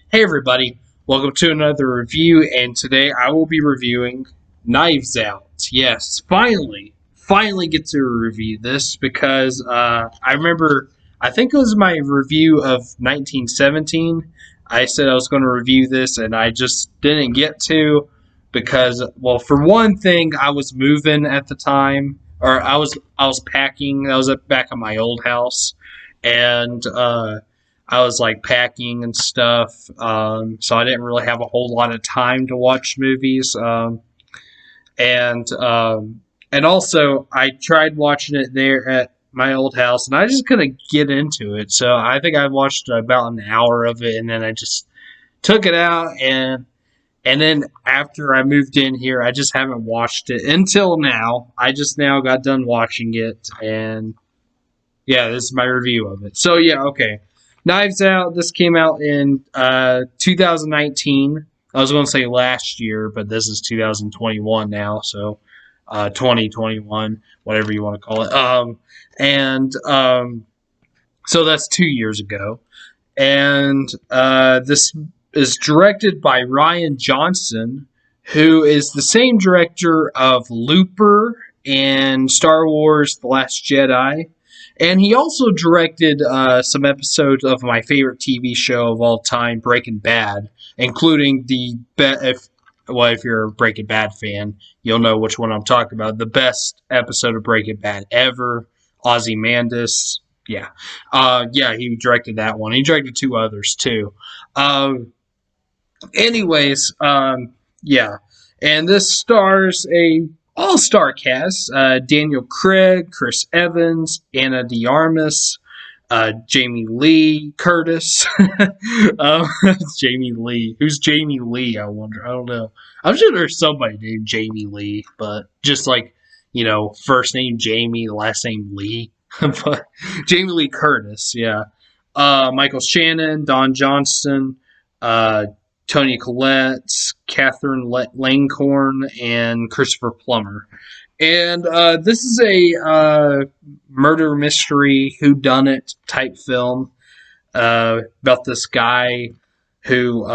Hey everybody, welcome to another review, and today I will be reviewing Knives Out. Yes, finally get to review this because I remember, I think it was my review of 1917. I said I was going to review this and I just didn't get to because, well, for one thing, I was moving at the time, or I was packing. I was back at my old house, and I was like packing and stuff, so I didn't really have a whole lot of time to watch movies. And and also I tried watching it there at my old house, and I just couldn't get into it. So I think I watched about an hour of it, and then I just took it out, and then after I moved in here, I just haven't watched it until now. I just now got done watching it, and yeah, this is my review of it. So yeah, okay. Knives Out. This came out in 2019. I was going to say last year, but this is 2021 now, so 2021, whatever you want to call it. And so that's 2 years ago. And this is directed by Rian Johnson, who is the same director of Looper and Star Wars: The Last Jedi. And he also directed some episodes of my favorite TV show of all time, Breaking Bad, including if you're a Breaking Bad fan, you'll know which one I'm talking about. The best episode of Breaking Bad ever, Ozymandias. Yeah, yeah, he directed that one. He directed two others too. Um, yeah, and this stars a all-star cast: Daniel Craig, Chris Evans, Anna de Armas, Jamie Lee Curtis. um, Jamie Lee. Who's Jamie Lee? I wonder. I don't know. I'm sure there's somebody named Jamie Lee, but just like first name Jamie, last name Lee. But Jamie Lee Curtis, yeah. Michael Shannon, Don Johnson, uh, Tony Collette, Catherine Langhorne, and Christopher Plummer. And this is a murder mystery whodunit type film about this guy who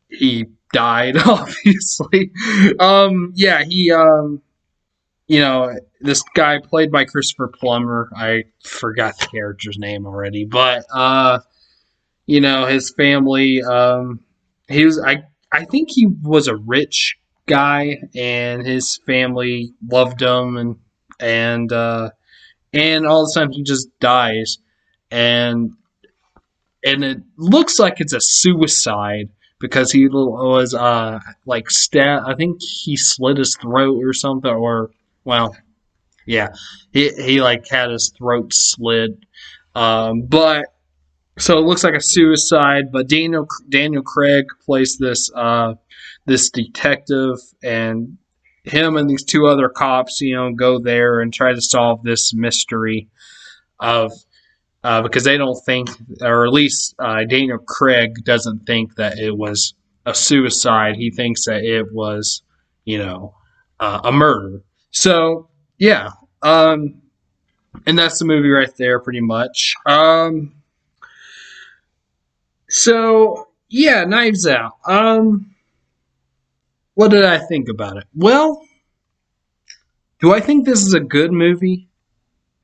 he died, obviously. Yeah, this guy played by Christopher Plummer. I forgot the character's name already, but his family. I think he was a rich guy, and his family loved him, and all of a sudden he just dies, and it looks like it's a suicide because he was like I think he slit his throat or something, or well, yeah, he like had his throat slit, but. So it looks like a suicide, but Daniel Craig plays this detective, and him and these two other cops, go there and try to solve this mystery of because they don't think, or at least Daniel Craig doesn't think that it was a suicide. He thinks that it was, a murder. So yeah, and that's the movie right there, pretty much. So yeah, Knives Out. What did I think about it? Well, do I think this is a good movie?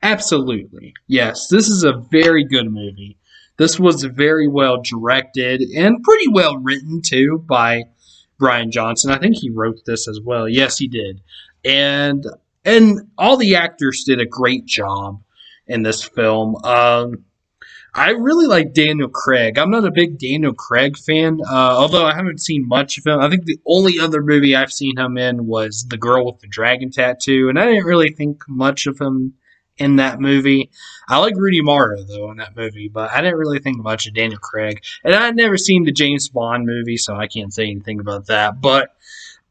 Absolutely. Yes, this is a very good movie. This was very well directed and pretty well written too by Rian Johnson. I think he wrote this as well. Yes, he did. And all the actors did a great job in this film. I really like Daniel Craig. I'm not a big Daniel Craig fan, although I haven't seen much of him. I think the only other movie I've seen him in was The Girl with the Dragon Tattoo, and I didn't really think much of him in that movie. I like Rooney Mara, though, in that movie, but I didn't really think much of Daniel Craig. And I'd never seen the James Bond movie, so I can't say anything about that. But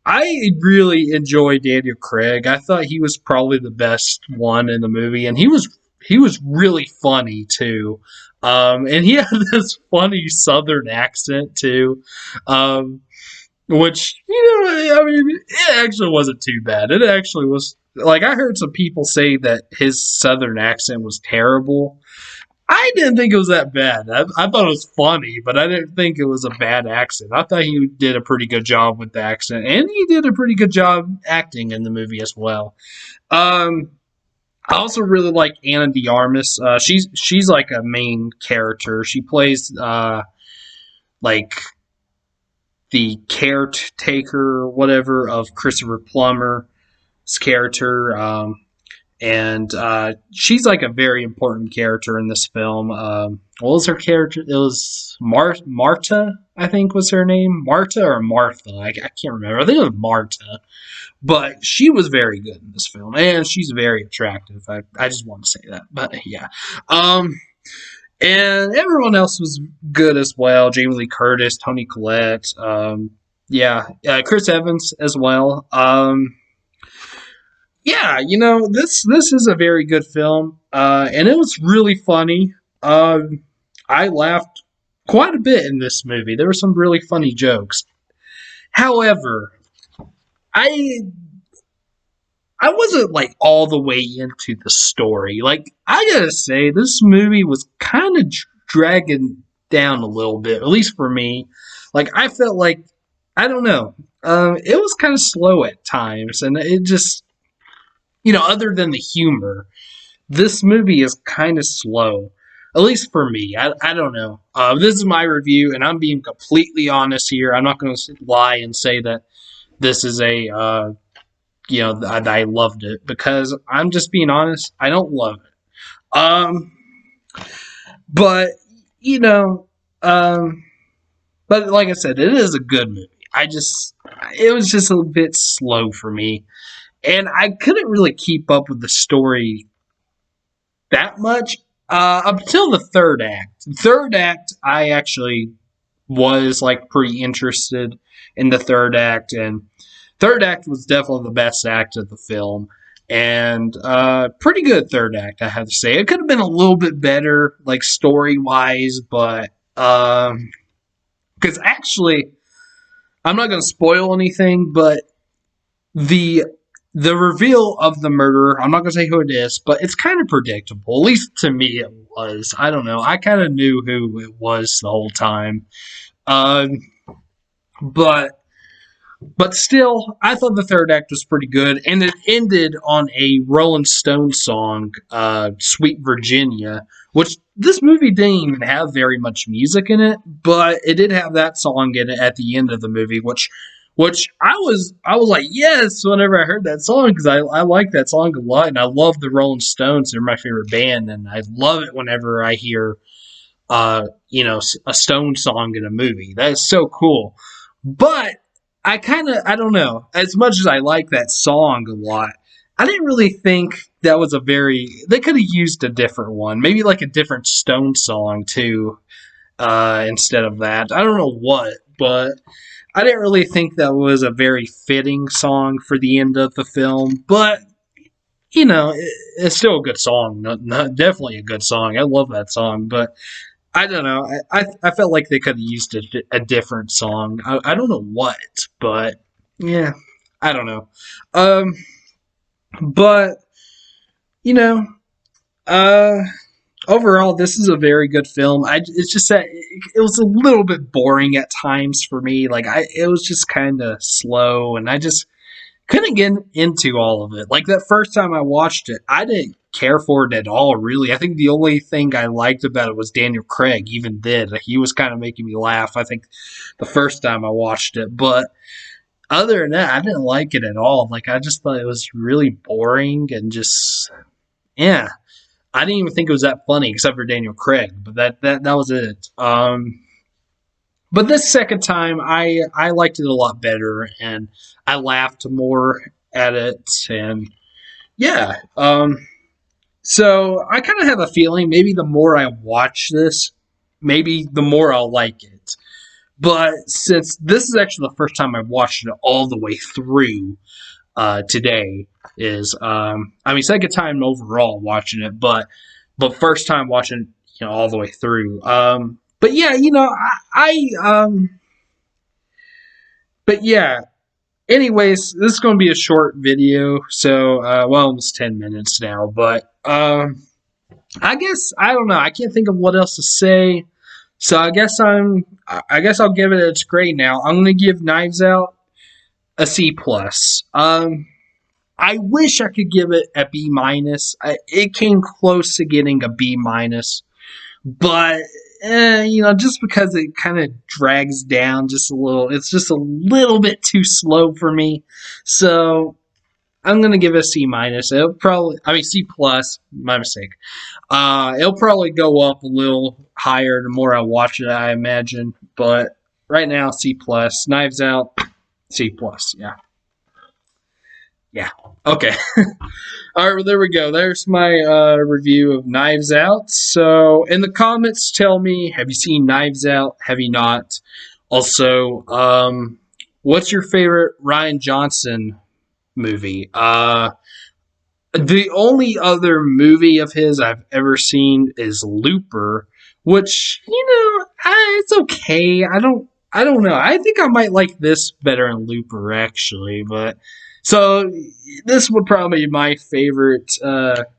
I really enjoy Daniel Craig. I thought he was probably the best one in the movie, and he was really funny too. And he had this funny Southern accent too, which I mean, it actually wasn't too bad. It actually was like I heard some people say that his Southern accent was terrible, I didn't think it was that bad. I thought it was funny, but I didn't think it was a bad accent. I thought he did a pretty good job with the accent, and he did a pretty good job acting in the movie as well. Um, I also really like Anna de Armas. She's like a main character. She plays like the caretaker or whatever of Christopher Plummer's character. And she's like a very important character in this film. What was her character? It was Marta, I think was her name. Marta or Martha? I can't remember. I think it was Marta. But she was very good in this film, and she's very attractive. I just want to say that. But yeah. And everyone else was good as well. Jamie Lee Curtis, Toni Collette. Chris Evans as well. Yeah, this is a very good film, and it was really funny. I laughed quite a bit in this movie. There were some really funny jokes. However, I I wasn't like all the way into the story. Like I gotta say, this movie was kind of dragging down a little bit, at least for me. Like I felt like I don't know, it was kind of slow at times, and it just other than the humor, this movie is kind of slow. At least for me. I don't know. This is my review, and I'm being completely honest here. I'm not going to lie and say that this is that I loved it, because I'm just being honest. I don't love it. But you know, but like I said, it is a good movie. It was just a bit slow for me, and I couldn't really keep up with the story that much up until the third act. Third act, I actually was like pretty interested in the third act, and third act was definitely the best act of the film, and pretty good third act, I have to say. It could have been a little bit better, like story wise, but because actually, I'm not going to spoil anything, but the reveal of the murderer, I'm not going to say who it is, but it's kind of predictable. At least to me, it was. I don't know. I kind of knew who it was the whole time. But still, I thought the third act was pretty good, and it ended on a Rolling Stone song, "Sweet Virginia," which this movie didn't even have very much music in it, but it did have that song in it at the end of the movie, which I was like, yes, whenever I heard that song, because I like that song a lot, and I love the Rolling Stones. They're my favorite band, and I love it whenever I hear a Stone song in a movie. That is so cool. But I don't know, as much as I like that song a lot, I didn't really think that was they could have used a different one, maybe like a different Stone song too, instead of that. I don't know what, but I didn't really think that was a very fitting song for the end of the film, but it's still a good song. Definitely a good song. I love that song, but I don't know. I felt like they could have used a different song. I don't know what, but yeah, I don't know. But you know, uh, overall, this is a very good film. It's just that it was a little bit boring at times for me. Like it was just kind of slow, and I just couldn't get into all of it. Like that first time I watched it, I didn't care for it at all, really. I think the only thing I liked about it was Daniel Craig. Even then, he was kind of making me laugh, I think, the first time I watched it. But other than that, I didn't like it at all. Like I just thought it was really boring and just yeah. I didn't even think it was that funny, except for Daniel Craig. But that was it. But this second time, I liked it a lot better, and I laughed more at it, and yeah. So I kind of have a feeling maybe the more I watch this, maybe the more I'll like it. But since this is actually the first time I've watched it all the way through, today second time overall watching it, but first time watching all the way through. But yeah, but yeah. Anyways, this is going to be a short video, so almost 10 minutes now. But I guess I don't know. I can't think of what else to say. So I guess I'll give it its grade now. I'm gonna give Knives Out a C plus. I wish I could give it a B minus. It came close to getting a B minus, but just because it kind of drags down just a little, it's just a little bit too slow for me. So I'm gonna give it a C minus. It'll probably, I mean C plus. My mistake. It'll probably go up a little higher the more I watch it, I imagine. But right now, C plus. Knives Out, C plus. Yeah. Yeah. Okay. All right. Well, there we go. There's my review of Knives Out. So in the comments, tell me: have you seen Knives Out? Have you not? Also, what's your favorite Ryan Johnson movie? The only other movie of his I've ever seen is Looper, which it's okay. I don't know. I think I might like this better than Looper actually, but so this would probably be my favorite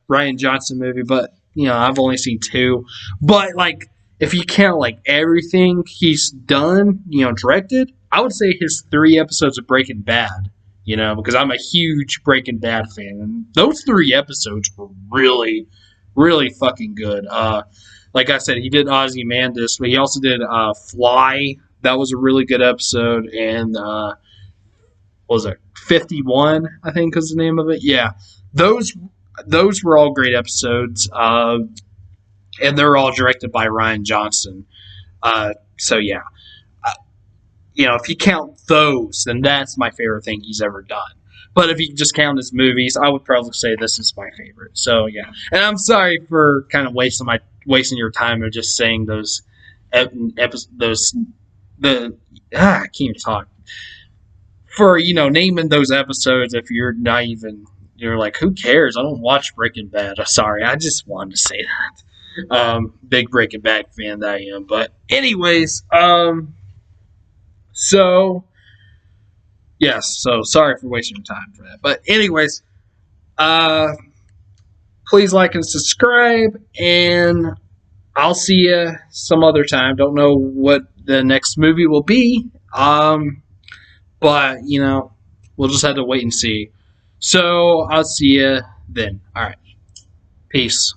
Ryan Johnson movie. But I've only seen two. But like, if you count like everything he's done, directed, I would say his 3 episodes of Breaking Bad. Because I'm a huge Breaking Bad fan, and those 3 episodes were really, really fucking good. Like I said, he did Ozymandias, but he also did Fly. That was a really good episode, and what was it 51? I think was the name of it. Yeah, those were all great episodes, and they're all directed by Ryan Johnson. So yeah. If you count those, then that's my favorite thing he's ever done. But if you just count his movies, I would probably say this is my favorite. So yeah, and I'm sorry for kind of wasting your time of just saying those those I can't even talk for naming those episodes. If you're not even you're like, who cares? I don't watch Breaking Bad. Sorry, I just wanted to say that. Big Breaking Bad fan that I am. But anyways, So, yes, so sorry for wasting your time for that. But, anyways, please like and subscribe, and I'll see you some other time. Don't know what the next movie will be, but, we'll just have to wait and see. So, I'll see you then. All right. Peace.